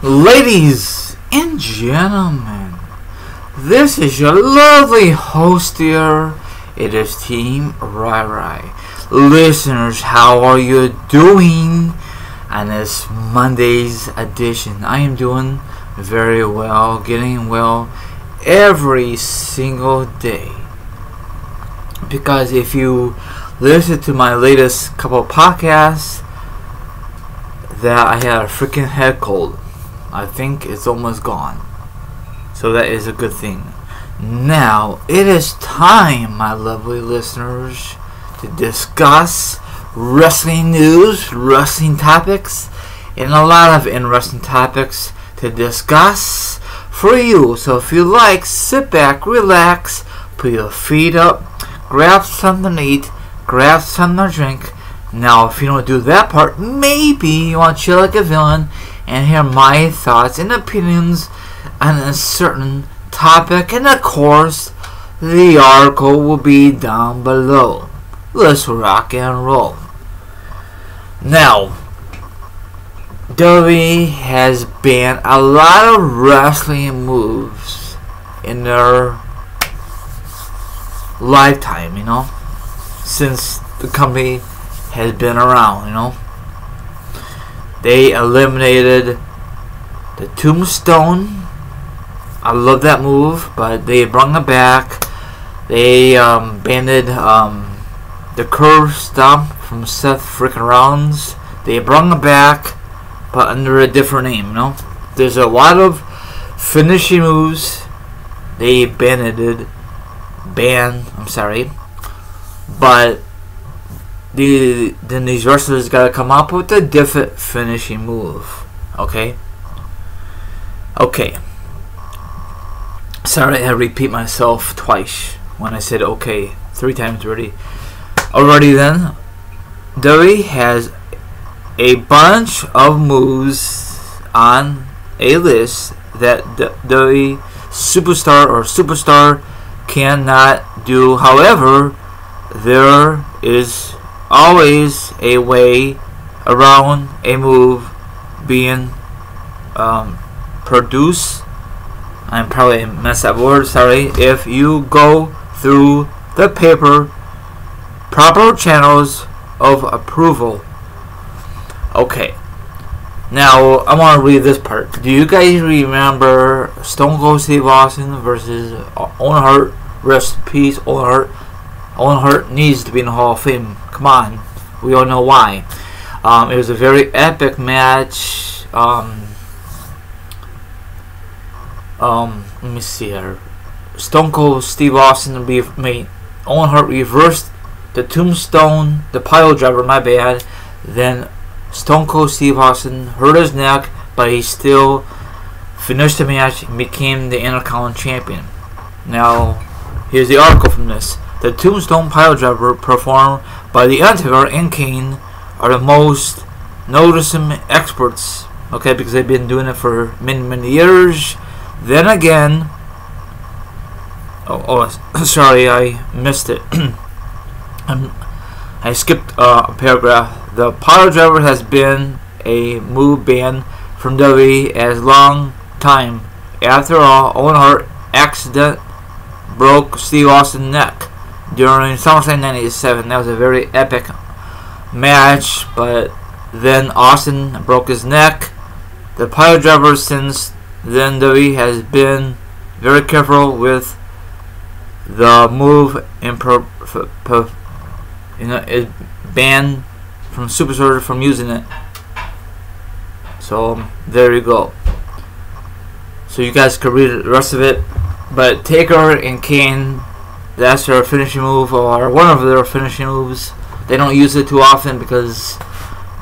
Ladies and gentlemen, this is your lovely host here. It is Team Rai. Listeners, how are you doing on this Monday's edition? I am doing very well, getting well every single day. Because if you listen to my latest couple of podcasts, that I had a freaking head cold. I think it's almost gone. So that is a good thing. Now, it is time, my lovely listeners, to discuss wrestling news, wrestling topics, and a lot of interesting topics to discuss for you. So if you like, sit back, relax, put your feet up, grab something to eat, grab something to drink. Now, if you don't do that part, maybe you want to chill like a villain and hear my thoughts and opinions on a certain topic, and of course, the article will be down below. Let's rock and roll. Now, WWE has banned a lot of wrestling moves in their lifetime, since the company has been around, They eliminated the Tombstone. I love that move, but they brought it back. They banned the curve stomp from Seth freaking Rollins. They brought it back, but under a different name, There's a lot of finishing moves they banned, but then these wrestlers gotta come up with a different finishing move. Okay. Sorry, I had to repeat myself twice when I said okay 3 times already. Then, WWE has a bunch of moves on a list that WWE superstar cannot do. However, there is always a way around a move being produced. I'm probably messed that word, sorry. If you go through the proper channels of approval. Okay. Now, I want to read this part. Do you guys remember Stone Cold Steve Austin versus Owen Hart? Rest in peace, Owen Hart. Owen Hart needs to be in the Hall of Fame. Come on. We all know why. It was a very epic match. Let me see here. Stone Cold Steve Austin made Owen Hart reversed the Tombstone, the Piledriver, my bad. Then Stone Cold Steve Austin hurt his neck, but he still finished the match and became the Intercontinental Champion. Now, here's the article from this. The Tombstone Piledriver performed by the Undertaker and Kane are the most noticeable experts, because they've been doing it for many years. Then again, sorry, I missed it. I skipped a paragraph. The Piledriver has been a move banned from WWE as long time. After all, Owen Hart accident broke Steve Austin's neck during SummerSlam 97. That was a very epic match, but then Austin broke his neck. The Piledriver since then WWE has been very careful with the move and is banned from superstars from using it. So there you go. So you guys can read the rest of it. But Taker and Kane, that's their finishing move, or one of their finishing moves. They don't use it too often because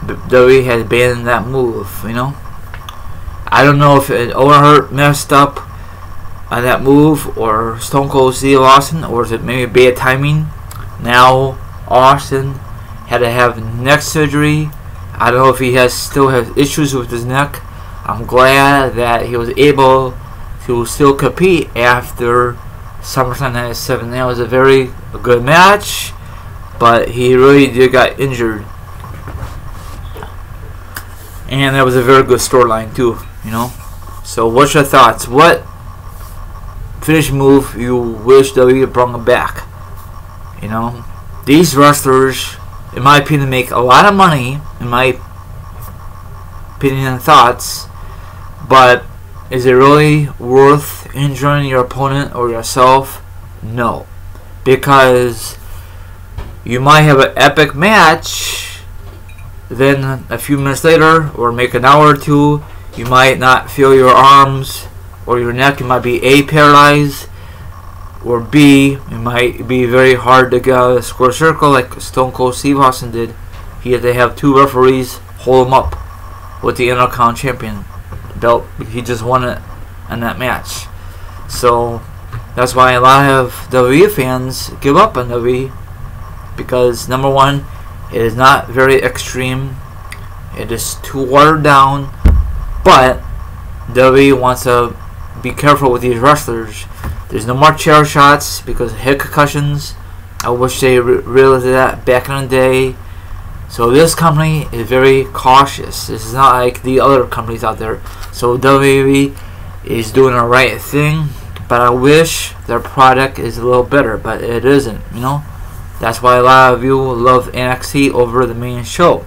WWE has banned that move, I don't know if Owen Hart messed up on that move, or Stone Cold Steve Austin, or is it maybe bad timing? Now Austin had to have neck surgery. I don't know if he still has issues with his neck. I'm glad that he was able to still compete after SummerSlam 97. That was a very good match, but he really did got injured. and that was a very good storyline too. You know. So what's your thoughts? What finish move you wish WWE brought back? You know, these wrestlers, in my opinion, make a lot of money. In my opinion and thoughts, but is it really worth injuring your opponent or yourself? No, because you might have an epic match, then a few minutes later, or make an hour or two, you might not feel your arms or your neck. You might be A, paralyzed, or B, it might be very hard to get out of the square circle like Stone Cold Steve Austin did. He had to have 2 referees hold him up with the Intercontinental Champion belt. He just won it in that match. So that's why a lot of WWE fans give up on WWE, because number one, it is not very extreme. It is too watered down. But WWE wants to be careful with these wrestlers. There's no more chair shots because of head concussions. I wish they realized that back in the day. So this company is very cautious. This is not like the other companies out there. So WWE is doing the right thing, but I wish their product is a little better, but it isn't, you know. That's why a lot of you love NXT over the main show.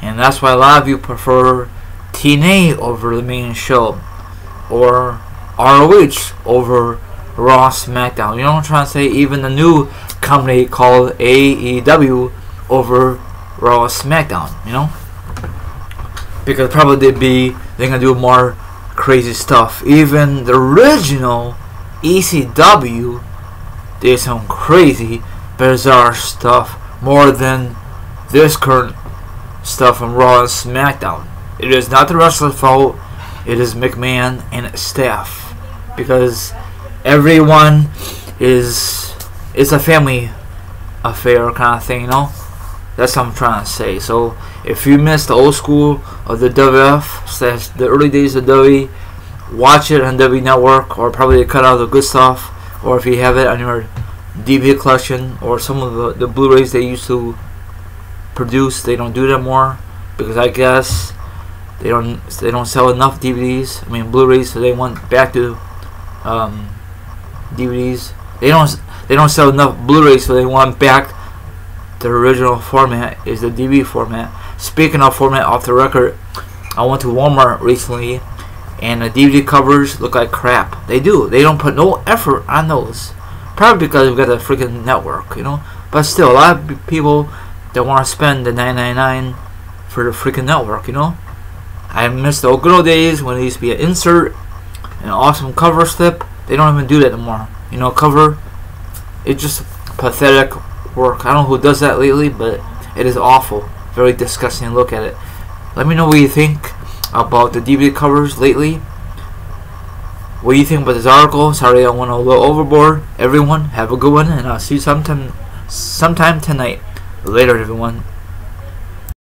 And that's why a lot of you prefer TNA over the main show, or ROH over Raw, SmackDown. You know what I'm trying to say? Even the new company called AEW over Raw, SmackDown. You know, because probably they're gonna do more crazy stuff. Even the original ECW did some crazy, bizarre stuff more than this current stuff from Raw and SmackDown. It is not the wrestler's fault. It is McMahon and his staff, because everyone is a family affair kind of thing, you know. That's what I'm trying to say. So if you missed the old school of the WWF / the early days of WWE, watch it on WWE Network, or probably cut out the good stuff, or if you have it on your DVD collection or some of the Blu-rays they used to produce, they don't do that more, because I guess they don't sell enough DVDs. I mean Blu-rays, so they went back to DVDs. They don't sell enough Blu-rays, so they went back to the original format, is the DVD format. Speaking of format, off the record, I went to Walmart recently, and the DVD covers look like crap. They do. They don't put no effort on those. Probably because we've got the freaking network, you know. But still, a lot of people that want to spend the $9.99 for the freaking network, you know. I miss the old good old days when there used to be an insert, an awesome cover slip. They don't even do that anymore. You know, cover, it's just pathetic work. I don't know who does that lately, but it is awful. Very disgusting to look at it. Let me know what you think about the DVD covers lately. What do you think about this article? Sorry, I went a little overboard. Everyone, have a good one, and I'll see you sometime tonight. Later, everyone.